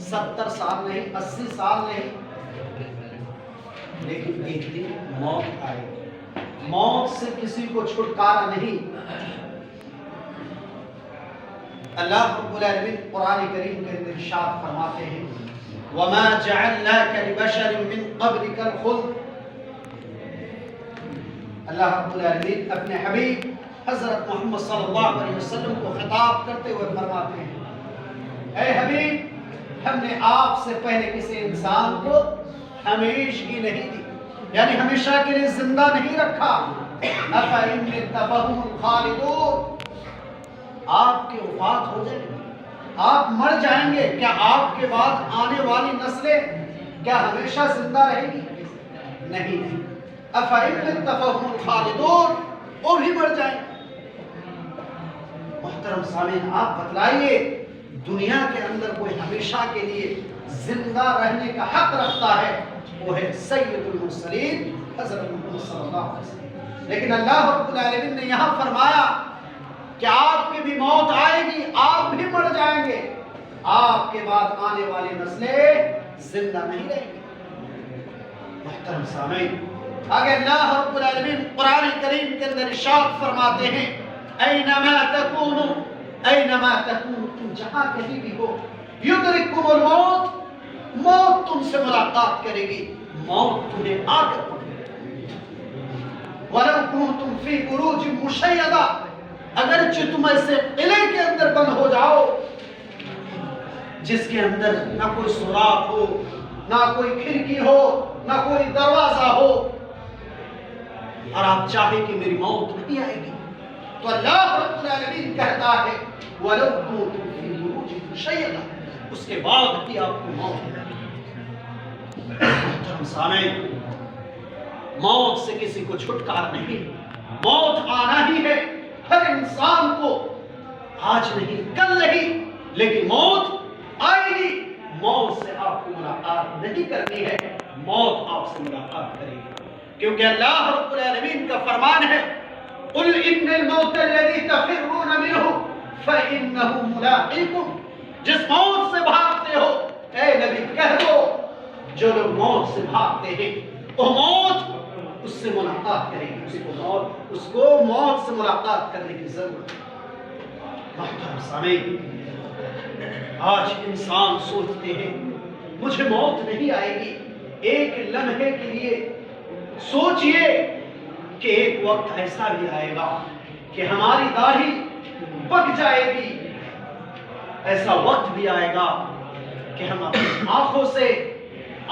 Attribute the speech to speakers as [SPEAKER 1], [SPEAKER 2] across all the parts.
[SPEAKER 1] 70 سال نہیں، 80 سال نہیں، لیکن ایک دن موت آئے۔ موت سے کسی کو چھٹکارا نہیں۔ اللہ رب العالمین قرآن کریم کے اندر ارشاد فرماتے ہیں وَمَا جَعَلْنَاكَ لِبَشَرٍ مِّن قَبْلِكَ الْخُلْدَ۔ اللہ رب العالمین اپنے حبیب حضرت محمد صلی اللہ علیہ وسلم کو خطاب کرتے ہوئے فرماتے ہیں اے حبیب، ہم نے آپ سے پہلے کسی انسان کو ہمیشگی نہیں دی، یعنی ہمیشہ کے لیے زندہ نہیں رکھا۔ أَفَإِن مِّتَّ فَهُمُ الْخَالِدُونَ، آپ کی وفات ہو جائے گی، آپ مر جائیں گے، کیا آپ کے بعد آنے والی نسلیں کیا ہمیشہ زندہ رہیں گی؟ نہیں۔ أَفَإِن مِّتَّ فَهُمُ الْخَالِدُونَ، وہ بھی مر جائیں گے۔ محترم سامعین، آپ بتلائیے دنیا کے اندر کوئی ہمیشہ کے لیے زندہ رہنے کا حق رکھتا ہے؟ وہ ہے سید المرسلین حضرت محمد صلی اللہ علیہ وسلم۔ لیکن اللہ رب العالمین نے یہاں فرمایا کہ آپ کی بھی موت آئے گی، آپ بھی مر جائیں گے، آپ کے بعد آنے والی نسلیں زندہ نہیں رہیں گی۔ محترم سامعین، آگے اللہ رب العالمین قرآن کریم کے اندر ارشاد فرماتے ہیں اینما تکونوا، اینما تکونوا، تم جہاں کہیں بھی ہو، یدرککم الموت، موت تم سے ملاقات کرے گی، موت تمہیں آ کر پکڑے گی۔ وَلَوْ كُنْتُمْ فِي بُرُوجٍ مُشَيَّدَةٍ، اگرچہ تم ایسے قلعے کے اندر بند ہو جاؤ جس کے اندر نہ کوئی سوراخ ہو، نہ کوئی کھڑکی ہو، نہ کوئی دروازہ ہو، اور آپ چاہے کہ میری موت نہیں آئے گی، تو اللہ رب العالمین کہتا ہے وَلَوْ كُنْتُمْ فِي بُرُوجٍ مُشَيَّدَةٍ، اس کے بعد بھی آپ کو موت ہے۔ محترم سامعین، موت سے کسی کو چھٹکارا نہیں، موت آنا ہی ہے ہر انسان کو، آج نہیں کل نہیں، لیکن موت آئے گی۔ موت سے آپ کو ملاقات نہیں کرنی ہے، موت آپ سے ملاقات کرے گی، کیونکہ اللہ رب العالمین کا فرمان ہے قُلْ إِنَّ الْمَوْتَ الَّذِي تَفِرُّونَ مِنْهُ فَإِنَّهُ مُلَاقِيكُمْ، جس موت سے بھاگتے ہو، اے نبی کہہ دو جو لوگ موت سے بھاگتے ہیں وہ موت اس سے ملاقات کرے گی، اس کو موت سے ملاقات کرنے کی ضرورت ہے۔ محترم سامعین، آج انسان سوچتے ہیں مجھے موت نہیں آئے گی۔ ایک لمحے کے لیے سوچئے کہ ایک وقت ایسا بھی آئے گا کہ ہماری داڑھی پک جائے گی، ایسا وقت بھی آئے گا کہ ہم اپنی آنکھوں سے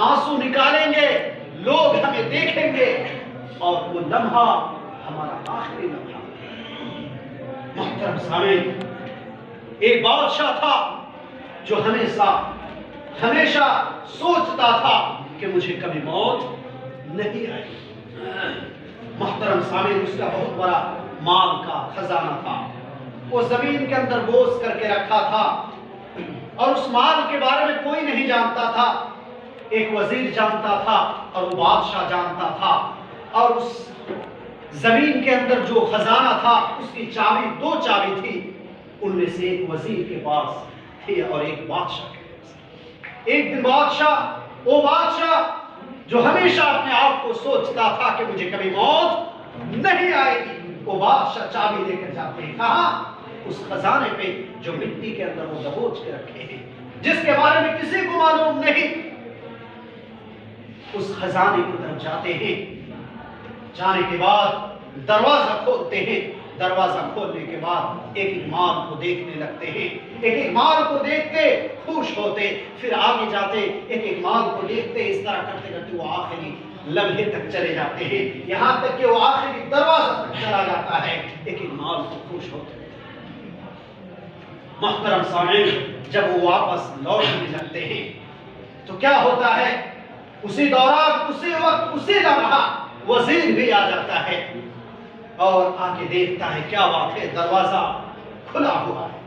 [SPEAKER 1] آنسو نکالیں گے، لوگ ہمیں دیکھیں گے، اور وہ لمحہ ہمارا آخری لمحہ۔ محترم سامعین، ایک بادشاہ تھا جو ہمیشہ سوچتا تھا کہ مجھے کبھی موت نہیں آئے گی۔ محترم سامعین، اس کا بہت بڑا مال کا خزانہ تھا، وہ زمین کے اندر بوس کر کے رکھا تھا، اور اس مال کے بارے میں کوئی نہیں جانتا تھا، ایک وزیر جانتا تھا اور وہ بادشاہ جانتا تھا، اور اس زمین کے اندر جو خزانہ تھا اس کی چابی، 2 چابی تھی، ان میں سے ایک وزیر کے پاس تھی اور ایک بادشاہ کے پاس۔ ایک دن وہ بادشاہ جو ہمیشہ اپنے آپ کو سوچتا تھا کہ مجھے کبھی موت نہیں آئے گی، وہ بادشاہ چابی لے کر جاتے ہیں کہاں؟ اس خزانے پہ جو مٹی کے اندر وہ دبوچ کے رکھے ہیں، جس کے بارے میں کسی کو معلوم نہیں۔ اس خزانے کی طرف جاتے ہیں، جانے کے بعد دروازہ کھولتے ہیں، دروازہ کھولنے کے بعد ایک ایک مال کو دیکھنے لگتے ہیں، ایک ایک مال کو دیکھتے خوش ہوتے، پھر آگے جاتے ایک ایک مال کو دیکھتے، اس طرح کرتے کرتے وہ آخری لمحے تک چلے جاتے ہیں، یہاں تک کہ وہ آخری دروازہ تک چلا جاتا ہے، ایک ایک مال کو خوش ہوتے۔ محترم سامعین، جب وہ واپس لوٹنے لگتے ہیں تو کیا ہوتا ہے؟ اسی دوران، اسی وقت، اسی لمحہ وزیر بھی آ جاتا ہے اور آ کے دیکھتا ہے کیا بات ہے، دروازہ کھلا ہوا ہے،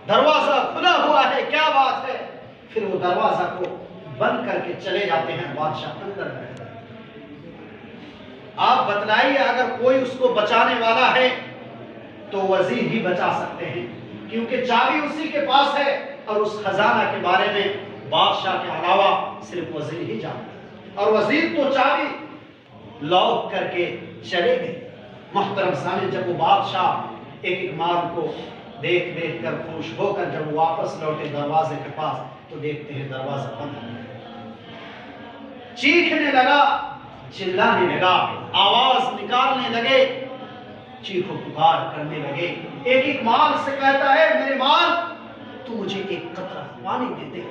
[SPEAKER 1] دروازہ کھلا ہوا ہے، کیا بات ہے؟ پھر وہ دروازہ کو بند کر کے چلے جاتے ہیں، بادشاہ اندر بیٹھتا ہے۔ آپ بتلائیے اگر کوئی اس کو بچانے والا ہے تو وزیر ہی بچا سکتے ہیں، کیونکہ چابی اسی کے پاس ہے، اور اس خزانہ کے بارے میں بادشاہ کے علاوہ صرف وزیر ہی جانتا ہے، اور وزیر تو چابی لاک کر کے چلے گئے۔ محترم سامعین، جب وہ بادشاہ ایک ایک مال کو دیکھ دیکھ کر خوش ہو کر جب وہ واپس لوٹے دروازے کے پاس، تو دیکھتے ہیں دروازہ بند ہے۔ چیخنے لگا، چلانے لگا، آواز نکالنے لگے، چیخ و پکار کرنے لگے، ایک ایک مال سے کہتا ہے میرے مال تو مجھے ایک قطرہ پانی دے دے،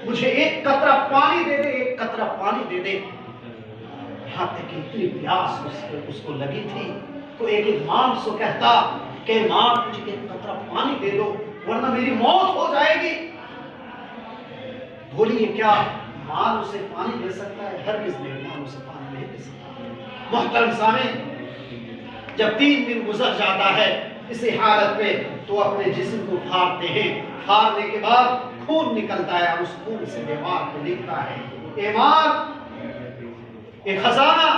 [SPEAKER 1] مجھے ایک قطرہ پانی دے دے، ایک قطرہ پانی دے دے۔ یہاں تک کہ اتنی پیاس اس کو لگی تھی تو ایک ایک مال سے کہتا کہ مال مجھے ایک قطرہ پانی دے دو ورنہ میری موت ہو جائے گی۔ بولیے کیا مال اسے پانی دے سکتا ہے؟ ہرگز نہیں، مال اسے پانی نہیں دے سکتا۔ محترم سامعین، جب 3 دن گزر جاتا ہے اسی حالت میں، تو اپنے جسم کو پھاڑتے ہیں، پھاڑنے کے بعد خون نکلتا ہے، اس خون سے دیوار کو لکھتا ہے، اے مال، اے خزانہ،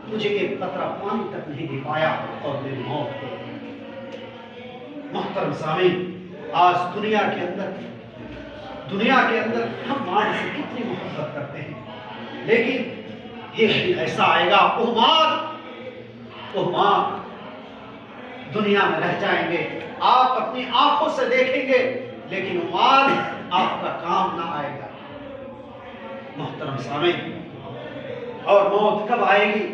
[SPEAKER 1] مجھے ایک قطرہ پانی تک نہیں دے پایا اور میری موت ہو گئی۔ محترم سامعین، آج دنیا کے اندر ہم مال سے کتنی محبت کرتے ہیں، لیکن یہ بھی ایسا آئے گا، وہ مال دنیا میں رہ جائیں گے، آپ اپنی آنکھوں سے دیکھیں گے، لیکن وہ مال آپ کا کام نہ آئے گا۔ محترم سامعین، اور موت کب آئے گی؟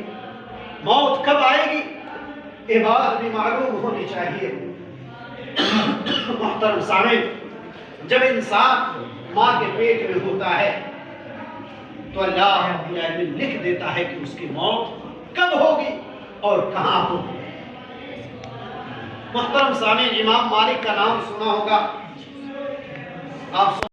[SPEAKER 1] موت کب آئے گی؟ یہ بات بھی معلوم ہونی چاہیے۔ محترم سامعین، جب انسان ماں کے پیٹ میں ہوتا ہے تو اللہ رب العالمین لکھ دیتا ہے کہ اس کی موت کب ہوگی اور کہاں ہوگی۔ محترم سامعین، امام مالک کا نام سنا ہوگا آپ